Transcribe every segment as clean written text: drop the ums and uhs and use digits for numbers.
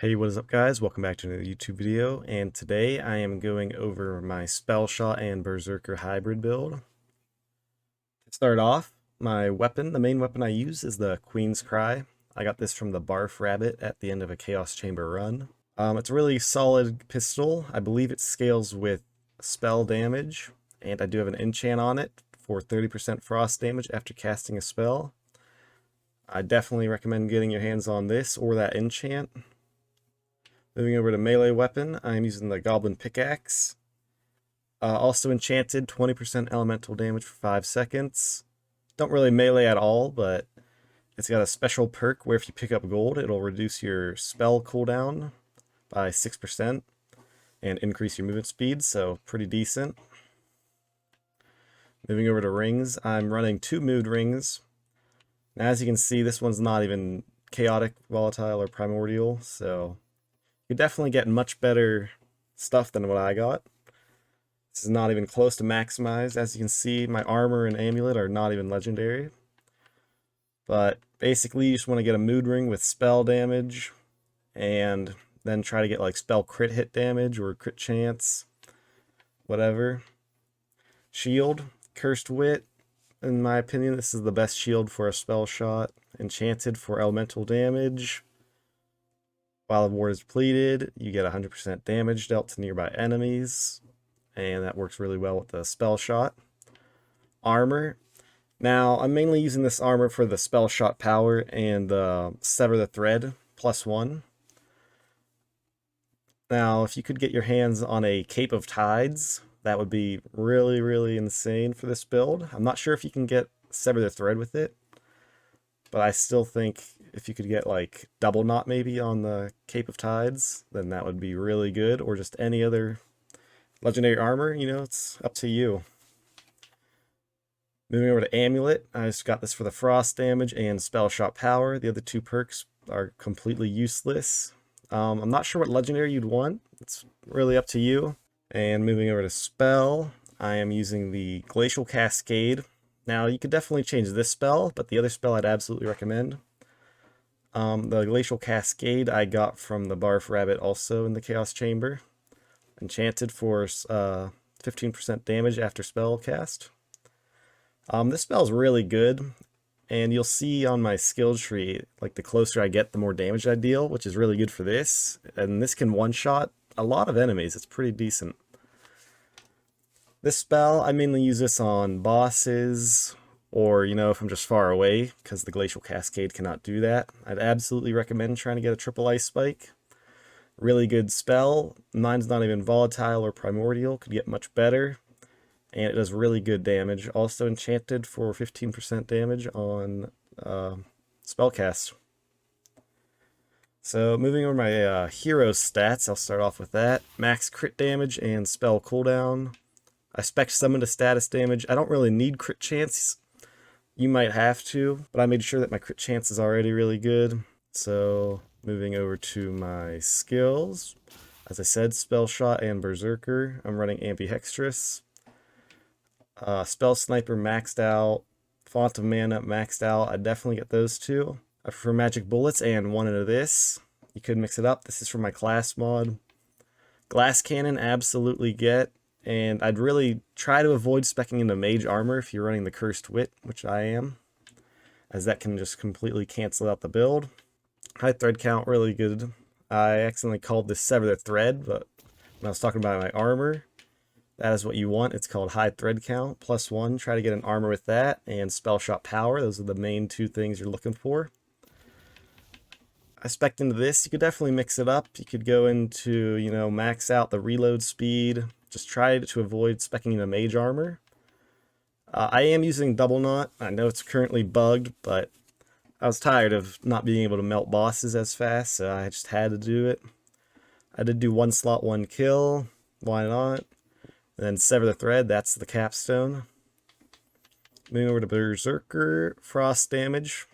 Hey, what is up guys? Welcome back to another YouTube video, and today I am going over my Spellshot and Brrzerker hybrid build. To start off, my weapon, the main weapon I use is the Queen's Cry. I got this from the Barf Rabbit at the end of a Chaos Chamber run. It's a really solid pistol. I believe it scales with spell damage, and I do have an enchant on it for 30% frost damage after casting a spell. I definitely recommend getting your hands on this or that enchant. Moving over to melee weapon, I'm using the Goblin Pickaxe. Also enchanted, 20% elemental damage for 5 seconds. Don't really melee at all, but it's got a special perk where if you pick up gold, it'll reduce your spell cooldown by 6% and increase your movement speed, so pretty decent. Moving over to rings, I'm running 2 mood rings. Now, as you can see, this one's not even chaotic, volatile, or primordial, so you definitely get much better stuff than what I got. This is not even close to maximized. As you can see, my armor and amulet are not even legendary. But basically, you just want to get a mood ring with spell damage, and then try to get like spell crit hit damage or crit chance, whatever. Shield, Cursed Wit. In my opinion, this is the best shield for a spell shot. Enchanted for elemental damage. While the ward is depleted, you get 100% damage dealt to nearby enemies, and that works really well with the spell shot. Armor. Now, I'm mainly using this armor for the spell shot power and the Sever the Thread +1. Now, if you could get your hands on a Cape of Tides, that would be really, really insane for this build. I'm not sure if you can get Sever the Thread with it, but I still think if you could get like Double Knot maybe on the Cape of Tides, then that would be really good. Or just any other legendary armor, you know, it's up to you. Moving over to Amulet, I just got this for the frost damage and spell shot power. The other 2 perks are completely useless. I'm not sure what legendary you'd want. It's really up to you. And moving over to spell, I am using the Glacial Cascade. Now, you could definitely change this spell, but the other spell I'd absolutely recommend. The Glacial Cascade I got from the Barf Rabbit also in the Chaos Chamber. Enchanted for 15% damage after spell cast. This spell is really good, and you'll see on my skill tree, like the closer I get, the more damage I deal, which is really good for this. And this can one-shot a lot of enemies. It's pretty decent. This spell, I mainly use this on bosses, or, you know, if I'm just far away, because the Glacial Cascade cannot do that. I'd absolutely recommend trying to get a triple ice spike. Really good spell. Mine's not even volatile or primordial, could get much better. And it does really good damage. Also enchanted for 15% damage on spellcast. So moving over my hero stats, I'll start off with that. Max crit damage and spell cooldown. I spec summon to status damage. I don't really need crit chance. You might have to, but I made sure that my crit chance is already really good. So moving over to my skills. As I said, Spellshot and Brrzerker. I'm running Ambihextrous. Spell Sniper maxed out. Font of Mana maxed out. I definitely get those 2. I prefer Magic Bullets and 1 into this. You could mix it up. This is for my class mod. Glass Cannon, absolutely get. And I'd really try to avoid speccing into Mage Armor if you're running the Cursed Wit, which I am, as that can just completely cancel out the build. High thread count, really good. I accidentally called this Sever the Thread, but when I was talking about my armor, that is what you want. It's called high thread count, +1. Try to get an armor with that, and spell shot power. Those are the main 2 things you're looking for. I spec'd into this. You could definitely mix it up. You could go into, you know, max out the reload speed. Just try to avoid speccing into mage armor. I am using Double Knot. I know it's currently bugged, but I was tired of not being able to melt bosses as fast, so I just had to do it. I did do 1 slot, 1 kill. Why not? And then Sever the Thread, that's the capstone. Moving over to Brrzerker, frost damage.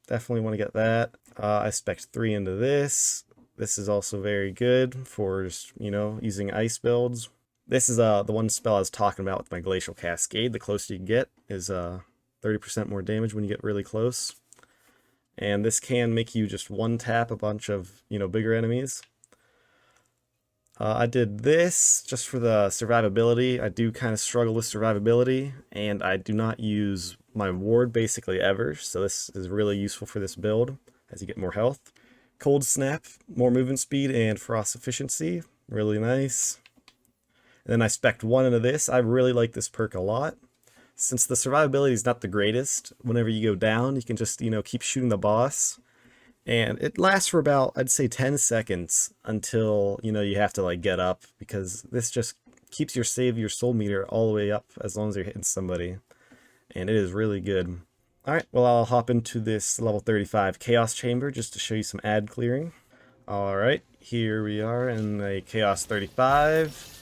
Definitely want to get that. I spec'd 3 into this. This is also very good for just, you know, using ice builds. This is the one spell I was talking about with my Glacial Cascade. The closer you get is 30% more damage when you get really close. and this can make you just one tap a bunch of, bigger enemies. I did this just for the survivability. I do kind of struggle with survivability, and I do not use my ward basically ever, so this is really useful for this build as you get more health. Cold Snap, more movement speed and frost efficiency, really nice. And then I spec'd 1 into this. I really like this perk a lot. Since the survivability is not the greatest, whenever you go down, you can just, keep shooting the boss. And it lasts for about, I'd say 10 seconds until, you have to like get up, because this just keeps your soul meter all the way up as long as you're hitting somebody. And it is really good. Alright, well, I'll hop into this level 35 Chaos Chamber just to show you some ad clearing. Alright, here we are in a Chaos 35.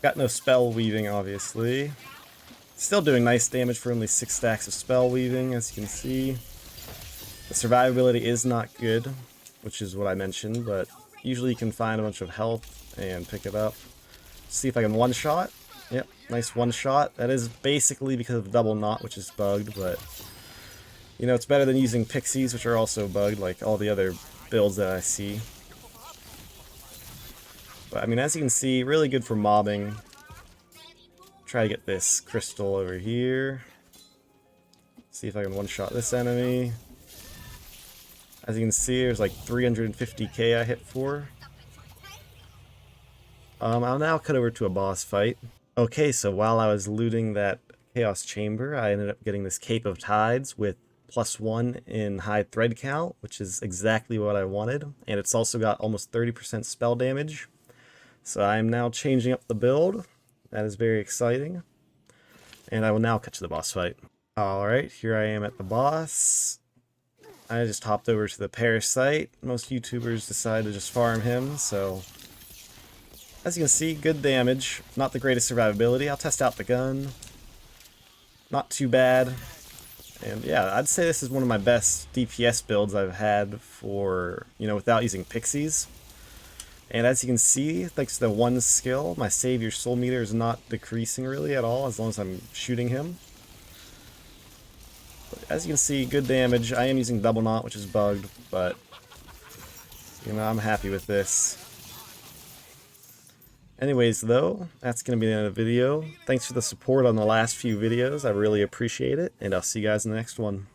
Got no spell weaving, obviously. Still doing nice damage for only 6 stacks of spell weaving, as you can see. The survivability is not good, which is what I mentioned, but usually you can find a bunch of health and pick it up. See if I can one-shot. Yep, nice one-shot. That is basically because of double knot, which is bugged, but it's better than using pixies, which are also bugged, like all the other builds that I see. But I mean, as you can see, really good for mobbing. Try to get this crystal over here. See if I can one-shot this enemy. As you can see, there's like 350k I hit for. I'll now cut over to a boss fight. Okay, so while I was looting that Chaos Chamber, I ended up getting this Cape of Tides with +1 in high thread count, which is exactly what I wanted. And it's also got almost 30% spell damage. So I'm now changing up the build. That is very exciting. And I will now cut to the boss fight. Alright, here I am at the boss. I just hopped over to the Parasite. Most YouTubers decide to just farm him, so... As you can see, good damage. Not the greatest survivability. I'll test out the gun. Not too bad. And yeah, I'd say this is one of my best DPS builds I've had for, without using pixies. And as you can see, thanks to the one skill, my save your soul meter is not decreasing really at all as long as I'm shooting him. As you can see, good damage. I am using double knot, which is bugged, but I'm happy with this. Anyways, though, that's going to be the end of the video. Thanks for the support on the last few videos. I really appreciate it, and I'll see you guys in the next one.